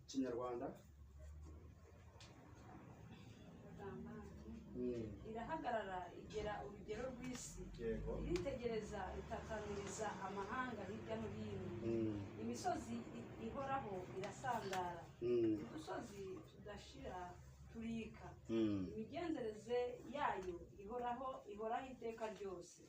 Kinyarwanda irahagarara igera urugero rw'isi iritegereza itataniriza amahanga hirya no hino imisozi ihoraho irasandara udusozi tudashira turika imigenzereze yayo ihoraho iteka ryose.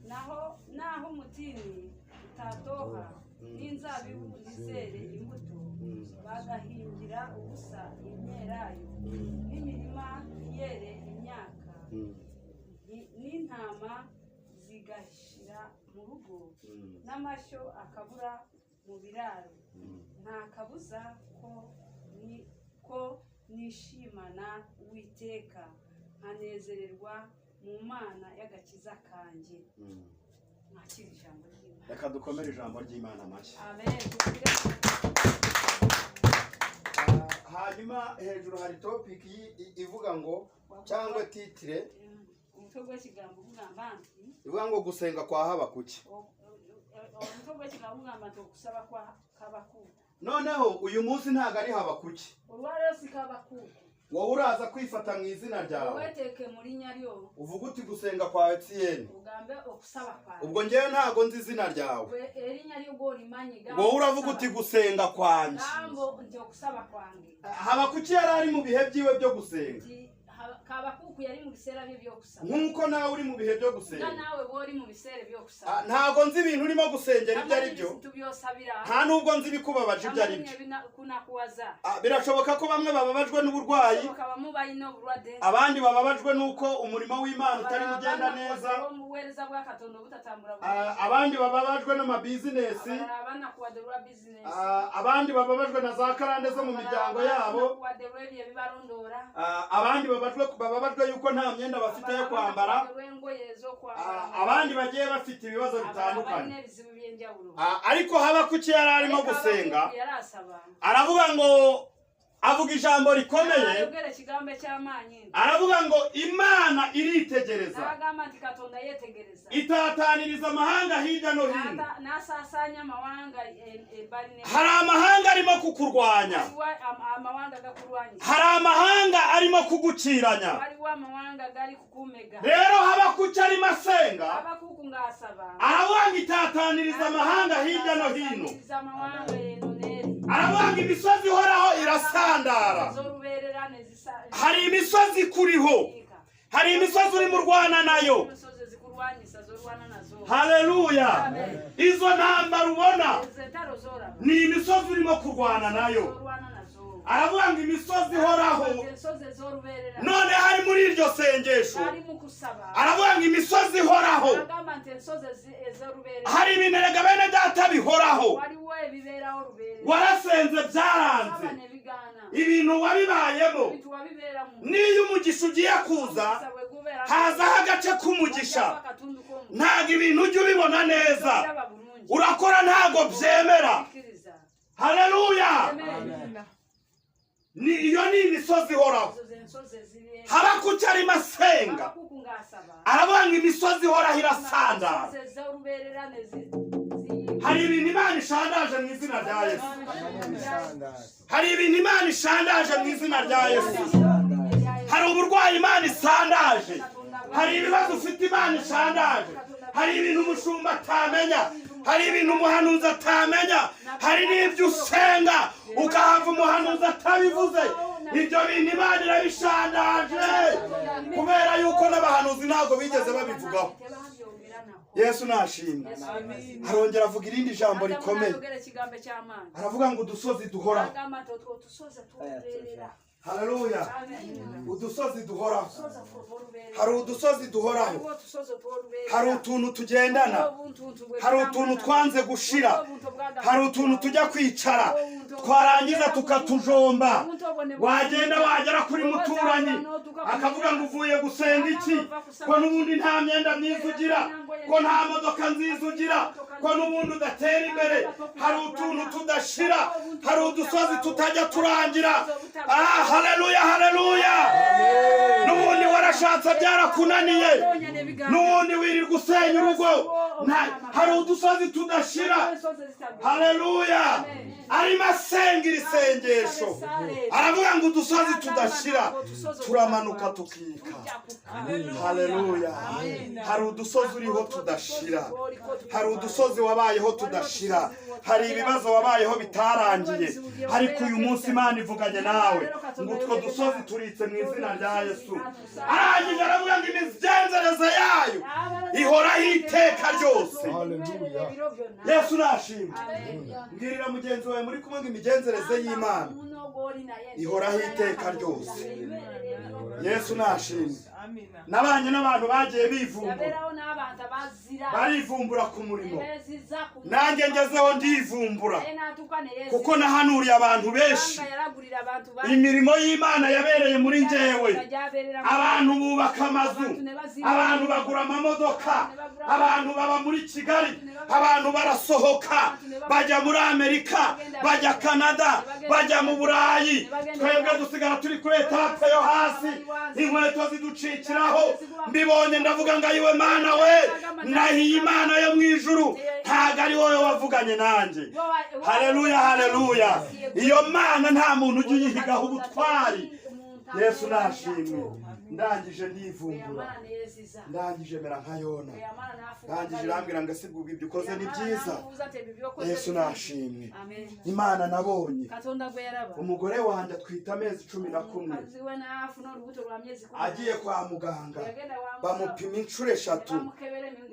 18 naho umutini utatoha n'inzabibu ntizere imbuto bagahingira ubusa imyelayo n'imirima yere imyaka n'intama zigashira mu rugo n'amashyo akabura mu biraro nta kabuza ko nishimana Uwiteka nkanezererwa mu Mana y'agakiza kanje. Mwakira ijambo ry'Imana. Reka dukomere ijambo ry'Imana amashyi. Amen. Hanyuma hejuru hari topic ivuga ngo cyangwa titire umutwe w'ikigambo uvuga mbanti ivuga ngo gusenga kwa Habakuki. Umutwe w'ikigambo uvuga mbanti gusaba kwa Habakuki. Noneho uyu munsi ntago ari Habakuki. Urware sikabakuki. Wowe uraza kwifata mu izina ryawe. Weteke muri nyaryo. Uvuga uti gusenga kwa Etienne. Ugambe okusaba kwa. Ubwo ngewe ntago nzi izina ryawe. Eri nyaryo gori manyiga. Wowe uravuga uti gusenga kwanje. Nambo nti okusaba kwange. Habakuki yarari mu bihe byiwe byo gusenga. Habakuku yari mu bisera byo kusaba. Nkuko nawe uri mu bihe byo gusenga. Nawe bori mu bisere byo kusaba. Ntago nzi ibintu urimo gusengera ibyo ari byo. Nta nubwo nzi bikubabaje ibyo ari byo. Birashoboka ko bamwe bababajwe n'uburwayi. Abandi bababajwe nuko umurimo w'Imana utari mugenda neza. Abandi bababajwe n'amabizinesi. Abandi bababajwe na za karande zo mu miryango yabo. Abandi bababajwe yuko nta myenda bafite yo kwambara. Abandi bagiye bafite ibibazo bitandukanye. Ariko Habakuki yari arimo gusenga. Aravuga ngo avuga ijambo rikomeye. Aravuga ngo Imana iritegereza. Itataniriza amahanga hirya no hino. Hari amahanga arimo kukurwanya. Hari amahanga arimo kuguciranya. Rero Habakuki arimo asenga. Aravuga ngo itataniriza amahanga hirya no hino. Aravuga ngo imisozi ihoraho irasandara. Hari imisozi kuriho. Hari imisozi uri mu Rwanda nayo. Haleluya. Izo ntambara ubona ni imisozi urimo kurwana nayo. Aravuga ngo imisozi ihoraho. None hari muri iryo sengesho. Aravuga ngo imisozi ihoraho. Hari ibintu bene data bihoraho. Warasenze byaranze. Ibintu wabibayemo. Niyo umugisha ugiye kuza hazaho agace k'umugisha. Ntago ibintu ujye ubibona neza. Urakora ntago byemera. Haleluya. Iyo ni imisozi ihoraho. Habakuki arimo asenga. Aravuga ngo imisozi ihoraho irasandara. Hari ibintu Imana ishandaje mu izina rya Yesu. Hari ibintu Imana ishandaje mu izina rya Yesu. Hari uburwayi Imana isandaje. Hari ibibazo ufite Imana ishandaje. Hari ibintu umushumba atamenya. Hari ibintu umuhanuzi atamenya. Hari n'ibyo usenga ukahava umuhanuzi atabivuze. Ibyo bintu Imana irabishandaje. Kubera yuko n'abahanuzi ntabwo bigeze babivugaho. Yesu nashimwe. Arongera avuga irindi jambo rikomeye. Aravuga ngo udusozi duhoraho. Haleluya. Udusozi duhoraho. Hari udusozi duhoraho. Hari utuntu tugendana. Hari utuntu twanze gushira. Hari utuntu tujya kwicara. Twarangiza tukatujomba. Wagenda wagera kuri muturanyi akavuga ngo uvuye gusenga iki? Ko n'ubundi nta myenda myiza ugira. ko nta modoka nziza ugira, ko n'ubundi udatera imbere, hari utuntu tudashira, hari udusozi tutajya turangira. Haleluya, haleluya. N'ubundi warashatse byarakunaniye, n'ubundi wirirwa usenya urugo, hari udusozi tudashira. Haleluya. Arimo asengera isengesho, aravuga ngo udusozi tudashira turamanuka tukika. Haleluya. Hari udusozi uriho tudashira, hari udusozi wabayeho tudashira, hari ibibazo wabayeho bitarangiye, ariko uyu munsi Imana ivuganye nawe ngo utwo dusozi turitse mu izina rya Yesu. Arangije aravuga ngo imigenzereze yayo ihoraho iteka ryose. Yesu nashimwe. Mbwirira mugenzi wawe muri kumwe ngo imigenzereze y'Imana ihoraho iteka ryose. Yesu nashimwe. Nabanye n'abantu bagiye bivumbura, barivumbura ku murimo, nanjye ngezeho ndivumbura, kuko nahanuriye abantu benshi. Imirimo y'Imana yabereye muri njyewe. Abantu bubaka amazu, abantu bagura amamodoka, abantu baba muri Kigali, abantu barasohoka bajya muri Amerika, bajya Canada, bajya mu Burayi. Twebwe dusigara turi kuri etape yo hasi, inkweto ziducikiraho. Mbibonye ndavuga ngo ayiwe Mana we, nahiye Imana yo mu ijuru, ntago ari wowe wavuganye nanjye. Haleluya, haleluya. Iyo Mana nta muntu ujya uyihigaho ubutwari. Yesu nashimwe. Ndangije ndivumbura, ndangije mera nka Yona, ndangije irambwira ngo ese ubwo ibyo ukoze ni byiza. Yesu nashimwe. Imana nabonye umugore wanjye atwita amezi 11, agiye kwa muganga, bamupima inshuro 3,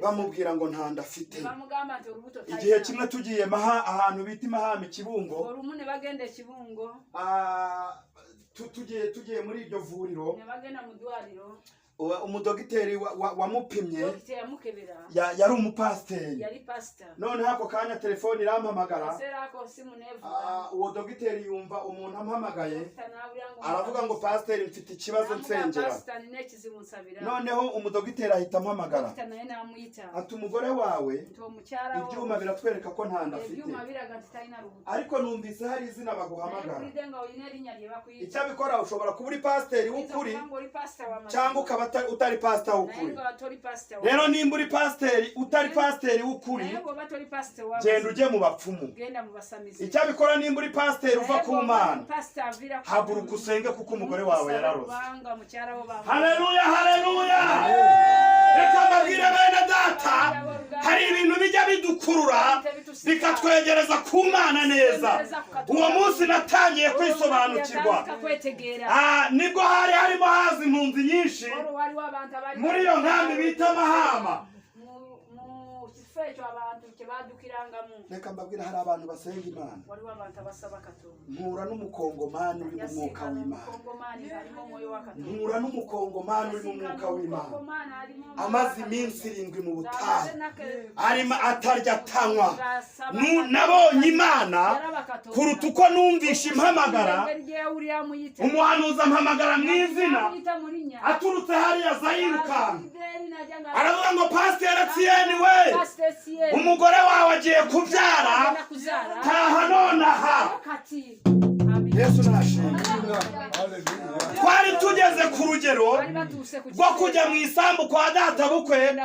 bamubwira ngo nta nda afite. Igihe kimwe tugiye ahantu bita Mahama Kibungo, tugiye muri iryo vuriro, umudogiteri wamupimye yari umupasiteri. None hako kanya telefone irampamagara, uwo dogiteri yumva umuntu ampamagaye, aravuga ngo pasiteri mfite ikibazo nsengera. Noneho umudogiteri ahita ampamagara ati umugore wawe ibyuma biratwereka ko nta nda afite, ariko numvise hari izina baguhamagara. Icyabikora ushobora kuba uri pasiteri w'ukuri cyangwa ukaba utari pastor w'ukuri. Rero nimba uri pasiteri utari pasiteri w'ukuri, genda ujye mu bapfumu. Icyabikora nimba uri pasiteri uva ku Mana, haguruka usenge kuko umugore wawe yararose. Haleluya, haleluya. Reka mbabwire bene data, hari ibintu bijya bidukurura bikatwegereza ku Mana neza. Uwo munsi natangiye kwisobanukirwa, nibwo harimo haza impunzi nyinshi muri iyo nkambi bita Mahama. Reka mbabwira hari abantu basenga Imana. Mpura n'umukongomani uri mu mwuka w'Imana, mpura n'umukongomani uri mu mwuka w'Imana, amaze iminsi 7 mu butayu, arimo atarya atanywa. Nabonye Imana kuruta uko numvisha impamagara. Umuhanuzi ampamagara mu izina aturutse hariya zayiruka, aravuga ngo Pasiteri Etienne we, umugore wawe agiye kubyara, taha nonaha. Yesu nashimwe. Twari tugeze ku rugero rwo kujya mu isambu kwa data bukwe,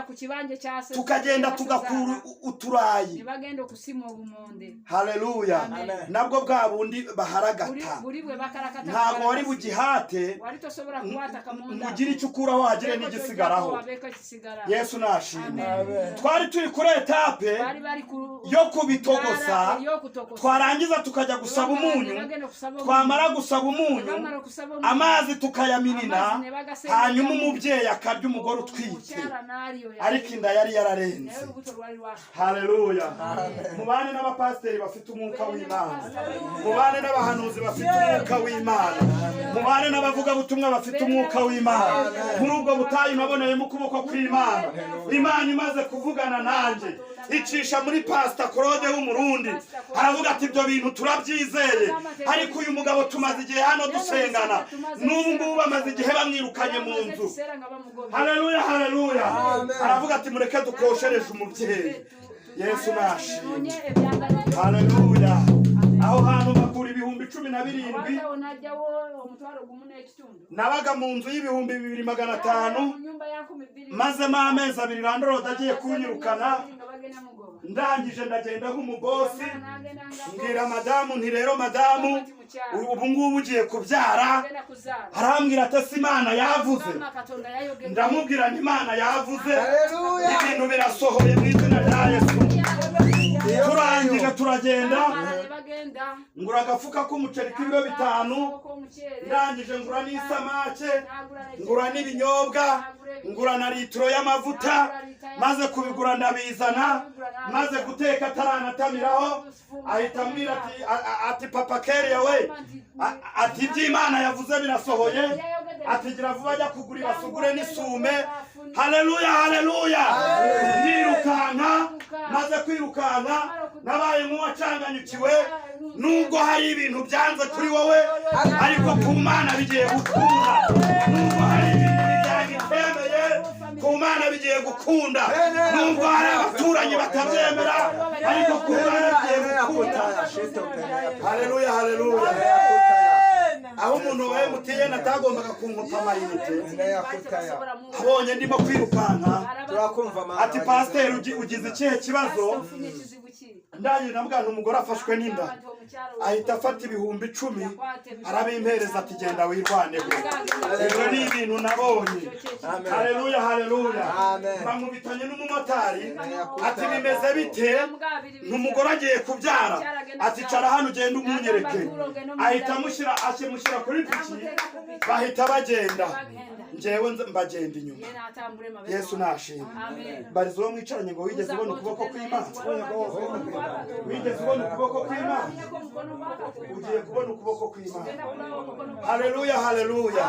tukagenda tugakura uturayi. Haleluya. Nabwo bwa bundi baharagata, ntabwo wari bugihate mugira icyo ukuraho hagire n'igisigaraho. Yesu nashimwe. Twari turi kuri etape yo kubitogosa, twarangiza tukajya gusaba umunyu, twamara gusaba umunyu amazi tukayaminina, hanyuma umubyeyi akarya umugore utwite, ariko inda yari yararenze. Haleluya. Mubane n'abapasiteri bafite umwuka w'Imana, mubane n'abahanuzi bafite umwuka w'Imana, mubane n'abavuga butumwa bafite umwuka w'Imana. Muri ubwo butayu naboneyemo ukuboko kw'Imana. Imana imaze kuvugana nanjye, icisha muri Pastor Claude w'umurundi aravuga ati ibyo bintu turabyizeye ariko uyu mugabo tumaze igihe hano dusengana n'ubu ngubu bamaze igihe bamwirukanye mu nzu. Haleluya haleluya. Aravuga ati mureke dukoshereje umubyeyi. Yesu nashimye. Haleluya. Aho hantu bakura ibihumbi 17 nabaga mu nzu y'ibihumbi 2500 mazemo amezi 2 Landlord agiye kunyirukana ndangije ndagenda nk'umubosi mbwira madamu nti rero madamu ubu ngubu ugiye kubyara. Arambwira ati si Imana yavuze. Ndamubwira nti Imana yavuze ibintu birasohoye mu izina rya Yesu. Turangije turagenda ngura agafuka k'umuceri k'ibiro 5 ndangije ngura n'isamake ngura n'ibinyobwa ngura na litiro y'amavuta maze kubigura ndabizana maze guteka taranatamiraho ahita ambwira ati papa Keria we ati iby'Imana yavuze birasohoye ati gira vuba ajya kugurira sugure n'isume. Haleluya haleluya. Nirukanka maze kwirukanka nabaye nk'uwacanganyukiwe nubwo hari ibintu byanze kuri wowe ariko ku Mana bigiye gukunda. Nubwo hari ibintu byagitemeye ku Mana bigiye gukunda. Nubwo hari abaturanyi batabyemera ariko ku Mana bigiye gukunda. Haleluya haleluya. Aho umuntu we MTN atagombaga kunkopa amayinite abonye ndimo kwirukanka ati pasteur ugize ikihe kibazo ndangije ndamubwira umugore afashwe n'inda ahita afata ibihumbi 10 arabimpereza ati genda wirwaneho. Rero ni ibintu nabonye. Haleluya haleluya. Bamubitanye n'umumotari ati bimeze bite n'umugore agiye kubyara ati cara hano ugenda umunyereke ahita amushyira kuri piki bahita bagenda njyewe mbagenda inyuma. Yesu nashimye. Barizo wo mwicaranye ngo wigeze ubona ukuboko kw'Imana. Wigeze ubona ukuboko kw'Imana. Ugiye kubona ukuboko kw'Imana. Haleluya haleluya.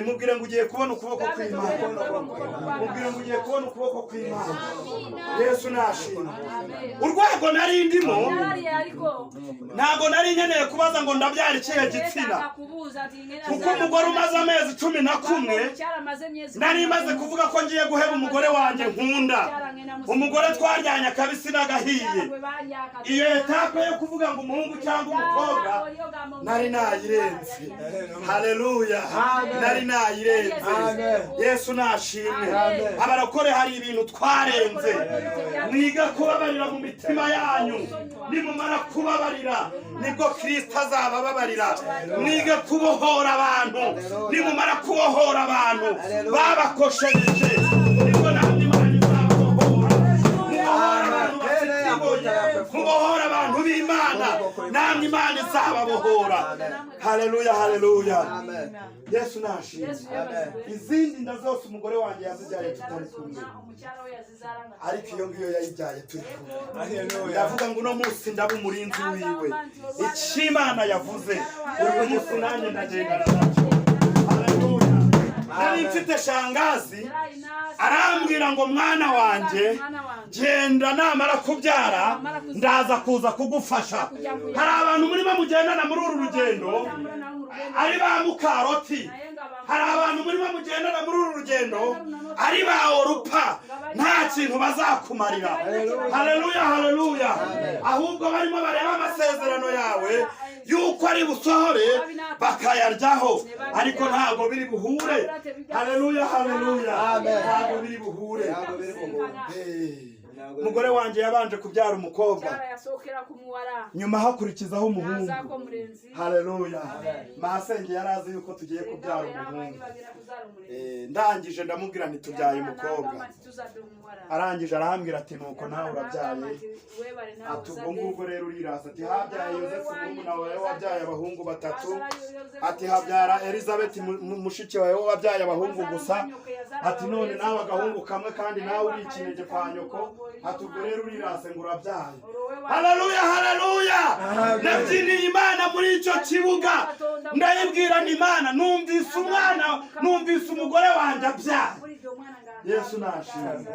Mubwire ngo ugiye kubona ukuboko kw'Imana. Mubwire ngo ugiye kubona ukuboko kw'Imana. Yesu nashimye. Urwego nari ndimo ntago nari nkeneye kubaza ngo ndabyara ikihe gitsina kuko umugore umaze amezi 11 nari maze kuvuga ko ngiye guheba umugore wanjye nkunda. Umugore twaryanye akabisi n'agahiye. Iyo etape yo kuvuga ngo umuhungu cyangwa umukobwa nari nayirenze. Haleluya. Nari nayirenze. Yesu nashimwe. Abarakore hari ibintu twarenze. Mwiga kubabarira mu mitima yanyu. Nimumara kubabarira nibwo Kristo azabababarira. Mwiga kubohora abantu. Nimumara kubohora abantu babakosheje nibwo namwe Imana izababohora. Kubohora abantu b'Imana namwe Imana izababohora. Haleluya haleluya. Yesu nashimye. Izindi nda zose umugore wanjye yazijyaye tutari kumwe ariko iyo ngiyo yayijyaye turi kumwe. Ndavuga ngo uno munsi ndaba umurinzi wiwe. Imana yavuze uyu munsi nanjye ndagendana nacyo. Haleluya. Nari mfite shangazi arambwira ngo mwana wanjye genda namara kubyara ndaza kuza kugufasha. Hari abantu murimo mugendana muri uru rugendo ari ba Mukaroti. Hari abantu murimo mugendana muri uru rugendo ari ba Orupa nta kintu bazakumarira. Haleluya haleluya. Ahubwo barimo bareba amasezerano yawe yuko ari busohore bakayaryaho ariko ntago biri buhure. Haleluya haleluya. Ntago biri buhure. Umugore wanjye yabanje kubyara umukobwa nyuma hakurikizaho umuhungu. Haleluya. Masenge yarazi yuko tugiye kubyara umuhungu. Ndangije ndamubwira nti tubyaye umukobwa. Arangije arambwira ati nuko nawe urabyaye. Ati ubwo ngubwo rero uriraza ati habyaye Yosefu n'umuna wawe wabyaye abahungu 3. Ati habyara Elizabeth mushiki wawe wabyaye abahungu gusa. Ati none nawe agahungu kamwe kandi nawe uri ikinege kwa nyoko. Ati ubwo rero uriraze ngo urabyaye. Haleluya haleluya. Nabyiniye Imana muri icyo kibuga ndayibwira ni Imana numvise umwana numvise umugore wanjye abyara. Yesu nashimye.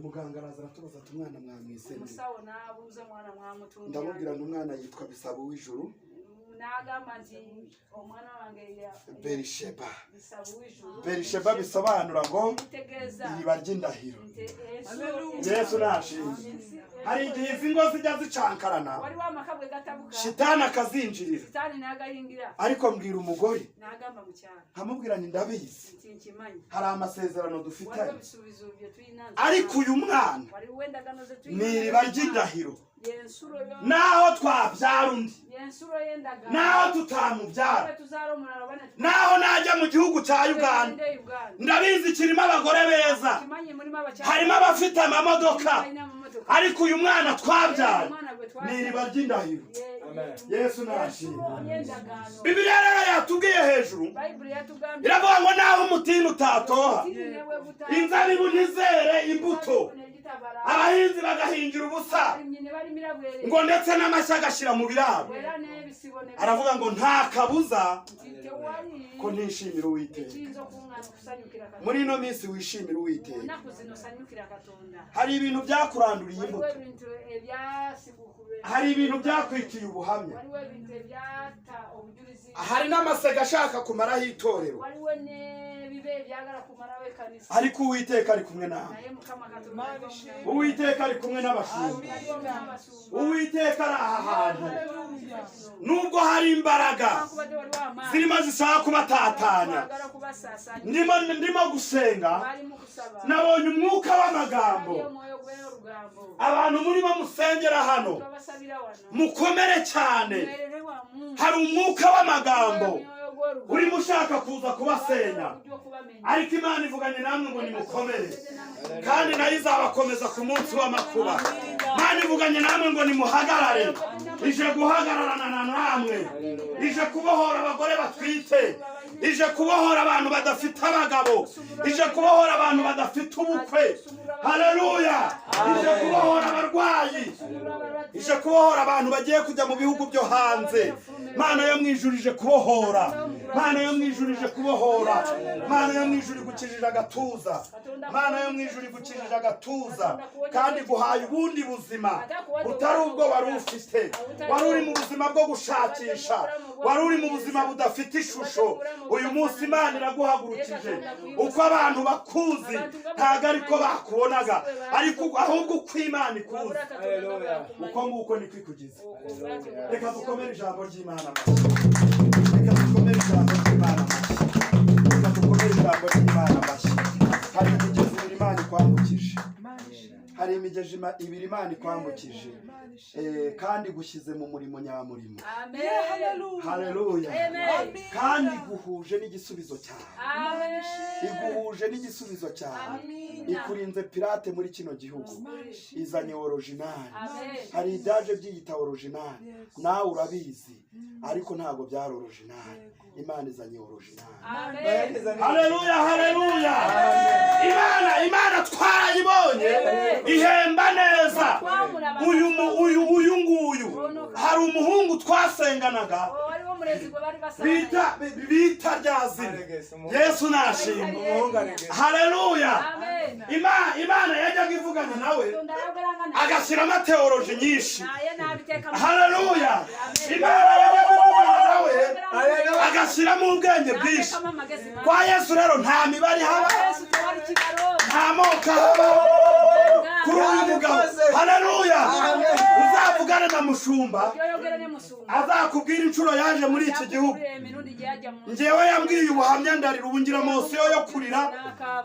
muganga araza aratubaza ati umwana mwamwise umusawo nabuze mwana mwamutunga ndamubwira ngo umwana yitwa Bisabo w'ijuru nagamba nti omwana wange ya Berisheba. Bisabo w'ijuru Berisheba bisobanura ngo iriba ry'indahiro. Yesu nashimye. Hari igihe izi ngo zijya zicankarana wari wamakabwe gatabuka shitani akazinjirira shitani nagahingira ariko mbwira umugore nagamba mu cyaro nkamubwira ni ndabizi hari amasezerano dufitanye ariko uyu mwana ni iriba ry'indahiro naho twabyara undi naho tutamubyara naho najya mu gihugu cya Uganda ndabizi kirimo abagore beza harimo abafite amamodoka ariko uyu mwana twabyaye ni iriba ry'indahiro. Yesu nashimye. Bibiliya rero yatubwiye hejuru iravuga ngo naho umutini utatoha inzabibu ntizere imbuto abahinzi bagahingira ubusa ngo ndetse n'amashyi agashyira mu biraro. Aravuga ngo nta kabuza ko ntishimira Uwiteka. Muri ino minsi wishimira Uwiteka. Hari ibintu byakuranduriye imbuto, hari ibintu byakwikiye ubuhamya, hari n'amasega ashaka kumaraho itorero, ariko Uwiteka ari kumwe nawe. Uwiteka ari kumwe n'abashumba. Uwiteka ari aha hantu nubwo hari imbaraga zirimo zishaka kubatatanya. Ndimo gusenga nabonye umwuka w'amagambo. Abantu murimo musengera hano mukomere cyane. Hari umwuka w'amagambo urimo ushaka kuza kubasenya, ariko Imana ivuganye namwe ngo nimukomere, kandi nayo izabakomeza ku munsi w'amakuba. Imana ivuganye namwe ngo nimuhagarare. Ije guhagararana namwe, ije kubohora abagore batwite, ije kubohora abantu badafite abagabo, ije kubohora abantu badafite ubukwe. Haleluya! Ije kubohora abarwayi, ije kubohora abantu bagiye kujya mu bihugu byo hanze. Mana yo mwijuru ije kubohora, Mana yo mwijuru ije kubohora, Mana yo mwijuru igukijije agatuza, Mana yo mwijuru igukijije agatuza, kandi guhaye ubundi buzima butari ubwo wari ufite. Wari uri mu buzima bwo gushakisha, wari uri mu buzima budafite ishusho. Uyu munsi Imana iraguhagurukije. Uko abantu bakuzi ntago ariko bakubonaga, ariko ahubwo uko Imana ikuzi uko nguko niko ikugize. Reka dukomere ijambo ry'Imana. Reka dukomere ijambo ry'Imana. Reka dukomere ijambo ry'Imana mashyi. Hari imigezi ibiri Imana ikwambukije, hari imigezi ibiri Imana ikwambukije, kandi gushyize mu murimo nyamurimo. Haleluya. Kandi guhuje n'igisubizo cyawe, iguhuje n'igisubizo cyawe, ikurinze pirate muri kino gihugu, izanye original. Hari ibyaje byiyita original, nawe urabizi, ariko ntago byari original. Imana izanye original. Haleluya, haleluya. Imana twarayibonye ihemba neza. Uyu nguyu hari umuhungu twasenganaga bita ryazina. Yesu nashimye. Haleluya. Imana yajyaga ivugana nawe agashyiramo teoloji nyinshi. Haleluya. Imana yajyaga ivugana nawe agashyiramo ubwenge bwinshi. Kwa Yesu rero nta mibare haba, nta moko haba kuri uyu mugabo. Haleluya. Uzavugane na mushumba azakubwira inshuro yaje muri iki gihugu. Njyewe yambwiye ubuhamya ndarira, ubu ngira mosiyo yo kurira.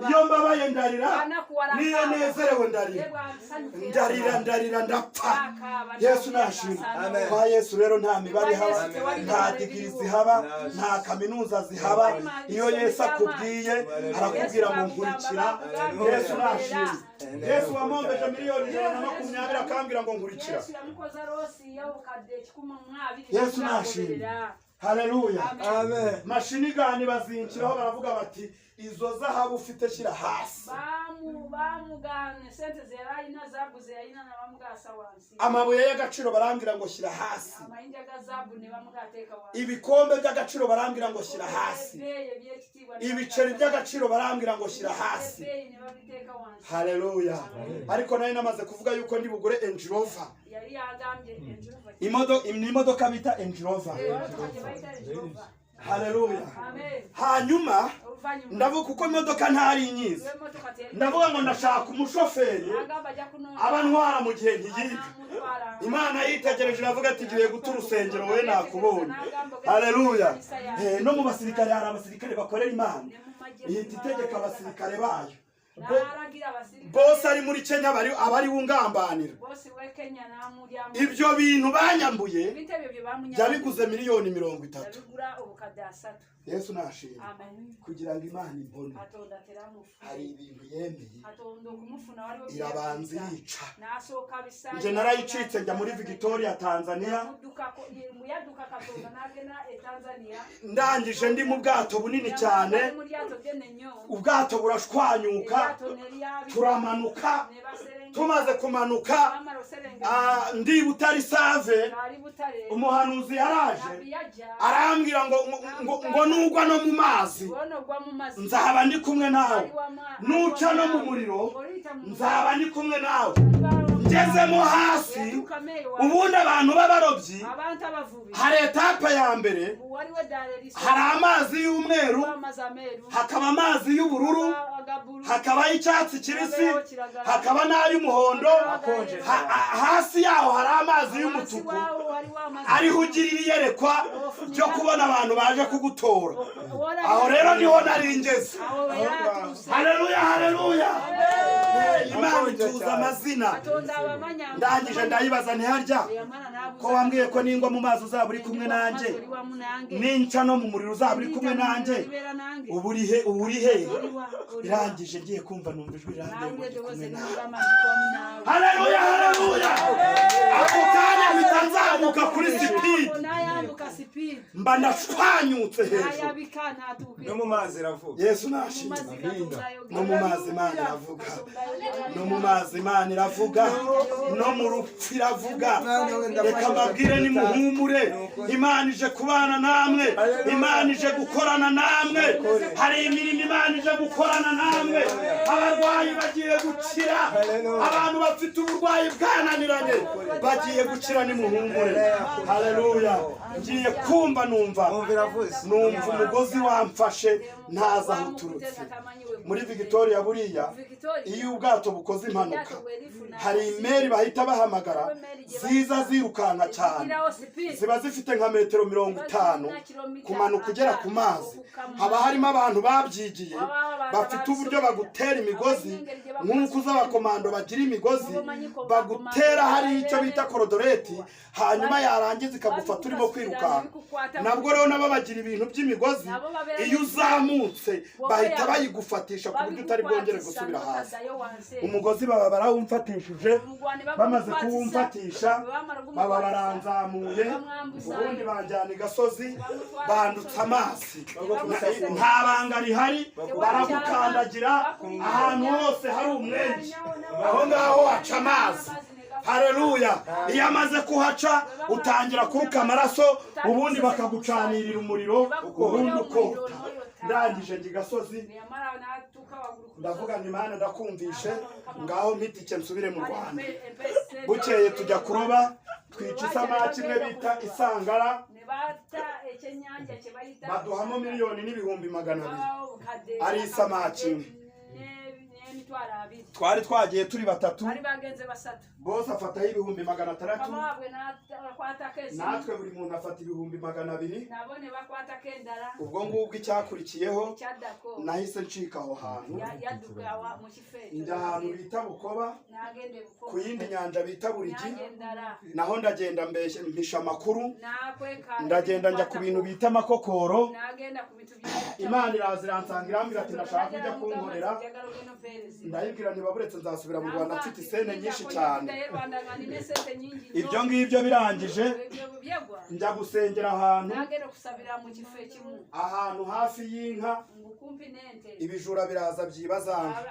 Iyo mbabaye ndarira, niyo nezerewe ndarira ndapfa. Yesu nashimye. Kwa Yesu rero nta mibare haba, nta digiri zihaba, nta kaminuza zihaba. Iyo Yesu akubwiye arakubwira ngo nkurikira. Yesu nashimye. Yesu wamombeje miliyoni 120 akambwira ngo nkurikira. Yesu nashimye. Haleluya. Amen. Mashini gani bazinkiraho baravuga bati izo zahabu ufite shyira hasi. bamugane sente zerayina zaguze yayina na bamugasa wansi. Amabuye y'agaciro barambwira ngo shyira hasi. Amayinja gazabu ne bamugateka wansi. Ibikombe by'agaciro barambwira ngo shyira hasi. Ibiceri by'agaciro barambwira ngo shyira hasi. Haleluya. Ariko nayo namaze kuvuga yuko ndi bugure Range Rover. Yari yagambye imodoka bita Range Rover. Haleluya. Hanyuma ndavuga kuko imodoka ntari inyizi. Ndavuga ngo ndashaka umushoferi abantwara mu gihe ntiyiga. Imana yitegereje iravuga ati giye guta urusengero we nakubonye. Haleluya. No mu basirikare hari abasirikare bakorera Imana. Ihita itegeka abasirikare bayo. Bose ari muri Kenya abari bungambanira. Ibyo bintu banyambuye byabiguze miliyoni 30. Yesu nashimye. Kugira ngo Imana imbone. Hari ibintu yemeye. Irabanza irica. Nje narayicitse njya muri Victoria Tanzania. Ndangije ndi mu bwato bunini cyane. Ubwato burashwanyuka. Turamanuka. Tumaze kumanuka ndi Butare Save. Umuhanuzi yaraje arambwira ngo nugwa no mu mazi nzaba ndi kumwe nawe, nuca no mu muriro nzaba ndi kumwe nawe. Ngezemo hasi ubundi abantu b'abarobyi hari etape ya mbere, hari amazi y'umweru, hakaba amazi y'ubururu, hakaba y'icyatsi kibisi, hakaba n'ay'umuhondo, hasi yaho hari amazi y'umutuku ariho ugirira iyerekwa ryo kubona abantu baje kugutora. Aho rero niho naringeze. Haleluya, haleluya. Imana ituza amazina. Ndangije ndayibaza ntiharya ko wambwiye ko ningwa mu mazi uzaba uri kumwe nanjye, ninca no mu muriro uzaba uri kumwe nanjye, uburihe. Irangije ngiye kumva numva ijwi rirangiye. Haleluya, haleluya. Ako kanya mpita nzamuka kuri speed. Mba ndashwanyutse hejuru. No mu mazi iravuga. Yesu nashimye. No mu mazi Imana iravuga. No mu mazi Imana iravuga. No mu rupfu iravuga. Reka mbabwire ni muhumure. Imana ije kubana namwe. Imana ije gukorana namwe. Hari imirimo Imana ije gukorana namwe. Abarwayi bagiye gukira. Abantu bafite uburwayi bwananiranye bagiye gukira ni muhumure. Haleluya. Ngiye kumva numva umugozi wamfashe ntaza aho uturutse. Muri Victoria buriya iyo ubwato bukoze impanuka hari imeri bahita bahamagara ziza zirukanka cyane, ziba zifite nka metero 50 kumanuka ugera ku mazi. Haba harimo abantu babyigiye bafite uburyo bagutera imigozi nk'uko z'abakomando bagira imigozi, bagutera hari icyo bita korodoreti, hanyuma yarangiza ikagufata urimo kwirukanka. Nabwo rero nabo bagira ibintu by'imigozi, iyo uzamutse bahita bayigufatisha ku buryo utari bwongere gusubira hasi. Umugozi baba barawumfatishije, bamaze kuwumfatisha baba baranzamuye, ubundi banjyana igasozi bandutse amazi. Nta banga rihari, baragukandagira ahantu hose hari umwenji, aho ngaho haca amazi. Haleluya. Iyo amaze kuhaca utangira kuruka amaraso, ubundi bakagucanirira umuriro, ubundi ukota. Ndangije gigasozi ndavuga nti Imana ndakumvishe, ngaho mpitike nsubire mu Rwanda. Bukeye tujya kuroba, twica isamaki imwe bita isangara, baduhamo miliyoni n'ibihumbi 200 ari isamaki. Twari twagiye turi batatu, bose afataho ibihumbi 600, natwe buri muntu afata ibihumbi 200. Ubwo ngubwo icyakurikiyeho nahise ncika aho hantu, njya ahantu bita Bukoba, ku yindi nyanja bita Burigi, naho ndagenda mpisha amakuru, ndagenda njya ku bintu bita Makokoro. Imana iraza iransanga irambwira ati ndashaka kujya kunkorera ndayibwira ntibaburetse nzasubira mu Rwanda mfite isene nyinshi cyane. Ibyo ngibyo birangije njya gusengera ahantu hafi y'inka, ibijura biraza byibazanka.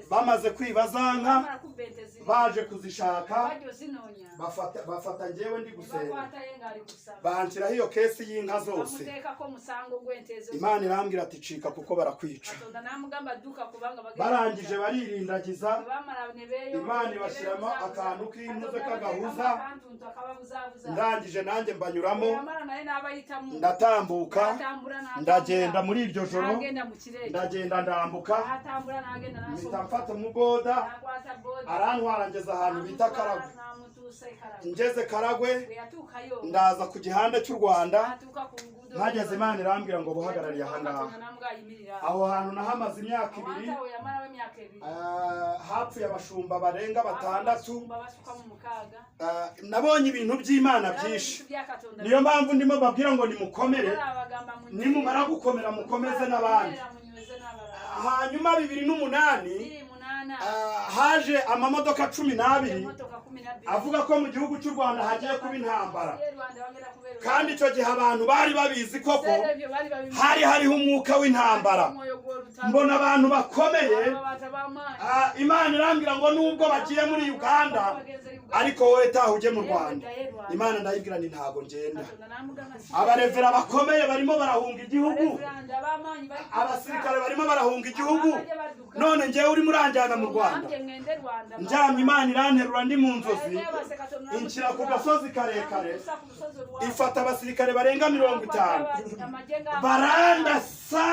Bamaze kwibazanka baje kuzishaka bafata njyewe ndi gusenga banshiraho iyo kesi y'inka zose. Imana irambwira ati cika kuko barakwica. Barangije baririndagiza, Imana ibashyiramo akantu k'intuze k'agahuza. Ndangije nanjye mbanyuramo ndatambuka, ndagenda muri iryo joro, ndagenda ndambuka, mpita mfata umuboda arantwara ngeza ahantu bita Karagwe. Ngeze Karagwe ndaza ku gihanda cy'u Rwanda, mpageze Imana irambwira ngo buhagarariye aha ngaha. Aho hantu nahamaze imyaka 2, hapfuye abashumba barenga 6. Nabonye ibintu by'Imana byinshi, niyo mpamvu ndimo babwira ngo nimukomere, nimumara gukomera mukomeze n'abandi. Hanyuma 2008 haje amamodoka 12 avuga ko mu gihugu cy'u Rwanda hagiye kuba intambara, kandi icyo gihe abantu bari babizi koko hariho umwuka w'intambara. Mbona abantu bakomeye, Imana irambwira ngo nubwo bagiye muri Uganda ariko wowe taha ujye mu Rwanda. Imana ndayibwira ni ntago ngenda. Abarevera bakomeye barimo barahunga igihugu, abasirikare barimo barahunga igihugu, none ngewe uri muranjyana mu Rwanda. Njyamye Imana iranterura ndi mu nzozi, inshyira ku gasozi karekare, ifata abasirikare barenga 50 barandasa.